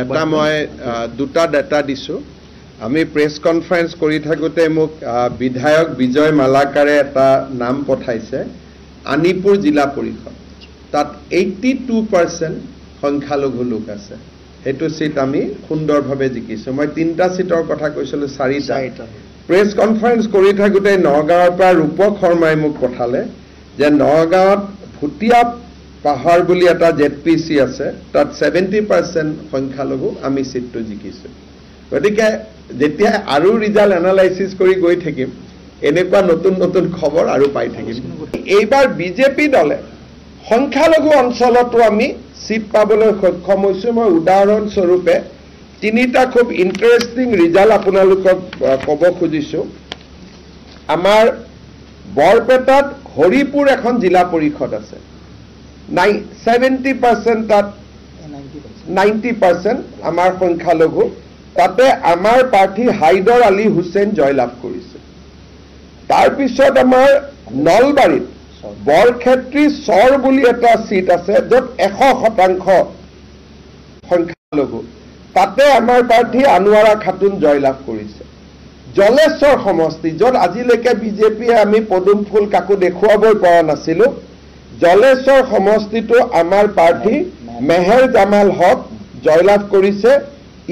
এটা মই দুটা ডাটা দিছো আমি প্ৰেছ কনফাৰেন্স কৰি থাকোতে মোক বিধায়ক বিজয় মালাকাৰে এটা নাম পঠাইছে আনিপুৰ জিলা পৰিষদ তাত 82% সংখ্যালঘু লোক আছে হেতু সিট আমি সুন্দৰভাৱে জিকিছো মই তিনটা সিটৰ কথা কৈছিলো চাৰিটা প্ৰেছ কনফাৰেন্স কৰি থাকোতে নগাঁৱৰ পৰা ৰূপক শৰ্মাই মোক পঠালে যে নগাঁৱত ভুটিয়া পাহাৰ বুলি এটা জেডপিসি আছে তাত 70% সংখ্যালঘু আমি সিটটো জিকিছো গতিকে যেতিয়া আৰু ৰিজাল্ট এনালাইসিস কৰি গৈ থাকিম এনেকুৱা নতুন নতুন খবৰ আৰু পাই থাকিম এইবাৰ বিজেপি দলে সংখ্যালঘু অঞ্চলতো আমি সিট পাবলৈ সক্ষম হৈছো মই উদাহৰণ স্বৰূপে তিনিটা খুব ইন্টাৰেষ্টিং ৰিজাল্ট আপোনালোকক ক'ব খুজিছো আমাৰ বৰপেটাত হৰিপুৰ এখন জিলা পৰিষদ আছে 70% তাত 90% আমাৰ সংখ্যালঘু তাতে আমাৰ প্ৰাৰ্থী হাইদৰ আলী হুছেইন জয়লাভ কৰিছে তাৰ পিছত আমাৰ নলবাৰীত বৰক্ষেত্ৰী সৰ বুলি এটা সিট আছে য'ত 100% সংখ্যালঘু তাতে আমাৰ প্ৰাৰ্থী আনোৱাৰা খাতুন জয়লাভ কৰিছে জলেশ্বৰ সমষ্টি য'ত আজিলৈকে বিজেপিয়ে আমি পদুম ফুল কাকো দেখুৱাবই পৰা নাছিলো জলেশ্বৰ সমষ্টিটো আমাৰ প্ৰাৰ্থী মেহেৰ জামাল হক জয়লাভ কৰিছে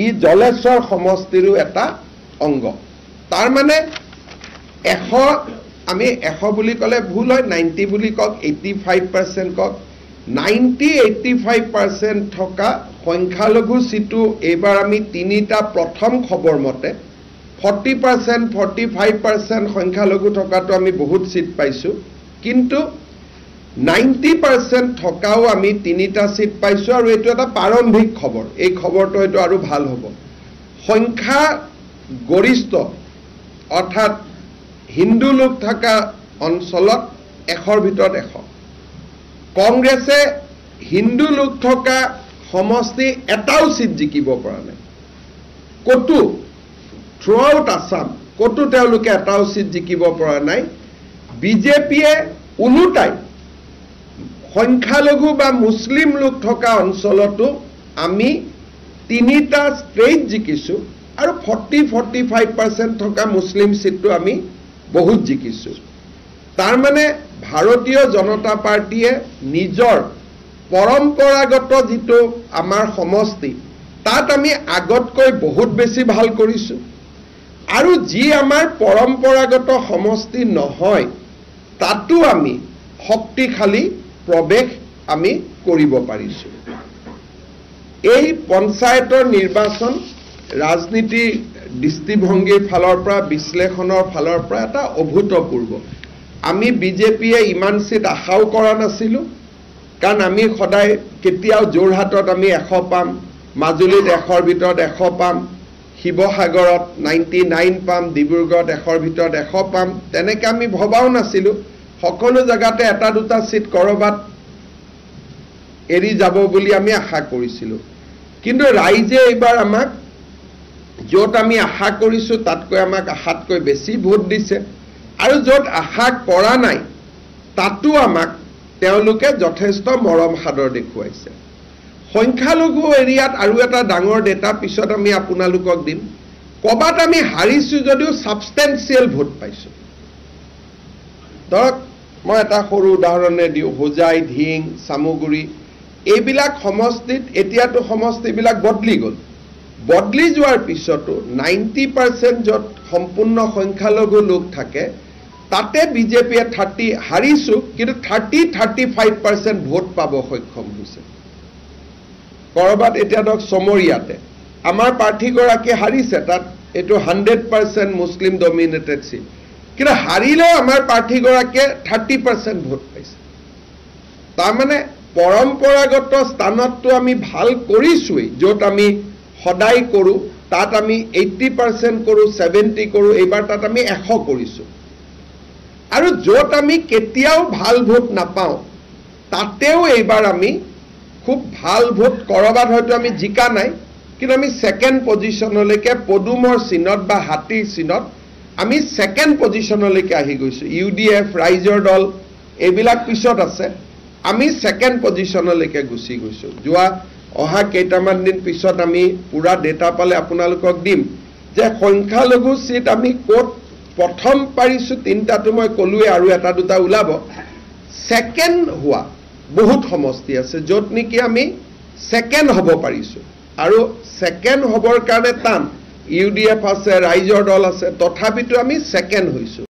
ই জলেশ্বৰ সমষ্টিৰো এটা অংগ তাৰ মানে 100 আমি 100 বুলি ক'লে ভুল হয় 90 বুলি কক 85% কক 90-85% থকা সংখ্যালঘু সিটু এবাৰ আমি তিনিটা প্ৰথম খবৰ মতে 40% 45% সংখ্যালঘু থকাটো আমি বহুত সিট পাইছো কিন্তু 90% থকাও আমি তিনিটা সিট পাইছো আৰু এটো এটা প্ৰাৰম্ভিক খবৰ এই খবৰটো এটো আৰু ভাল হ'ব সংখ্যা গৰিষ্ঠ অৰ্থাৎ হিন্দু লোক থকা অঞ্চলত 100ৰ ভিতৰত 100 কংগ্ৰেছে হিন্দু লোক থকা সমষ্টি এটাও সিট জিকিব পৰা নাই কটু থ্ৰু আউট আসাম কটু তেওঁলোকে এটাও সিট জিকিব পৰা নাই বিজেপিয়ে উলুটাই সংখ্যালঘু বা মুসলিম লোক থকা অঞ্চলতো আমি তিনিটা ষ্ট্ৰেট জিকিছো আৰু 40-45% থকা মুসলিম সিটটো আমি বহুত জিকিছো তাৰ মানে ভাৰতীয় জনতা পাৰ্টিয়ে নিজৰ পৰম্পৰাগত যেটো আমাৰ সমষ্টি তাত আমি আগতকৈ বহুত বেছি ভাল কৰিছো আৰু যি আমাৰ পৰম্পৰাগত সমষ্টি নহয় তাতো আমি শক্তিশালী প্ৰবেশ আমি কৰিব পাৰিছো এই পঞ্চায়তৰ নিৰ্বাচন ৰাজনীতি দৃষ্টিভংগীৰ ফালৰ পৰা বিশ্লেষণৰ ফালৰ পৰা এটা অভূতপূৰ্ব আমি বিজেপিয়ে ইমান সিট আশাও কৰা নাছিলো কাৰণ আমি সদায় কেতিয়াও জোৰহাটত আমি 100 পাম মাজুলীত 100ৰ ভিতৰত 100 পাম শিৱসাগৰত 99 পাম ডিব্ৰুগড়ত 100ৰ ভিতৰত 100 পাম তেনেকৈ আমি ভবাও নাছিলো সকলো জায়গাতে এটা দুটা সিট কৰবাত এৰি যাব বুলি আমি আশা কৰিছিলো কিন্তু ৰাইজে এবাৰ আমাক য'ত আমি আশা কৰিছো তাতকৈ আমাক আশাতকৈ বেছি ভোট দিছে আৰু য'ত আশা কৰা নাই তাতো আমাক তেওঁলোকে যথেষ্ট মৰম সাদৰ দেখুৱাইছে সংখ্যালঘু এৰিয়াত আৰু এটা ডাঙৰ ডেটা পিছত আমি আপোনালোকক দিম কবাত আমি হাৰিছো যদিও সাবস্টেন্সিয়েল ভোট পাইছো ধৰক মই এটা সৰু উদাহৰণে দিও হোজাই ধিং সামুগুৰি এইবিলাক সমষ্টিত এতিয়াটো সমষ্টিবিলাক বদলি গল বদলি যোৱাৰ পিছতো 90% যত সম্পূৰ্ণ সংখ্যালঘু লোক থাকে তাতে বিজেপিয়ে 30 হাৰিছো কিন্তু 30-35% ভোট পাব সক্ষম হৈছে কৰবাত এতিয়া ধৰক সমৰিয়াতে আমাৰ প্ৰাৰ্থীগৰাকী হাৰিছে তাত এটো 100% মুসলিম ডমিনেটেড সিট কিন্তু হাৰিলেও আমাৰ প্ৰাৰ্থীগৰাকীয়ে 30% ভোট পাইছে তাৰ মানে পৰম্পৰাগত স্থানতটো আমি ভাল কৰিছোই য'ত আমি সদায় কৰো তাত আমি 80% কৰো 70 কৰো এবাৰ তাত আমি 100 কৰিছো আৰু য'ত আমি কেতিয়াও ভাল ভোট নাপাও তাতেও এবাৰ আমি খুব ভাল ভোট কৰবাত হয়তো আমি জিকা নাই কিন্তু আমি সেকেন্ড পজিশনলৈকে পদুমৰ চিনত বা হাতীৰ চিনত আমি সেকেন্ড পজিশনলৈকে আহি গৈছো ইউডিএফ ৰাইজৰ দল এইবিলাক পিছত আছে আমি সেকেন্ড পজিশনলৈকে গুছি গৈছো যোৱা অহা কেইটামান দিন পিছত আমি পুৰা ডেটা পালে আপোনালোকক দিম যে সংখ্যালঘু সিট আমি ক'ত প্ৰথম পাৰিছো 3টাটো মই কলোৱে আৰু এটা দুটা ওলাব সেকেন্ড হোৱা বহুত সমষ্টি আছে য'ত নেকি আমি সেকেন্ড হ'ব পাৰিছো আৰু সেকেন্ড হ'বৰ কাৰণে টান ইউডিএফ আছে ৰাইজৰ দল আছে তথাপিতো আমি সেকেন্ড হৈছো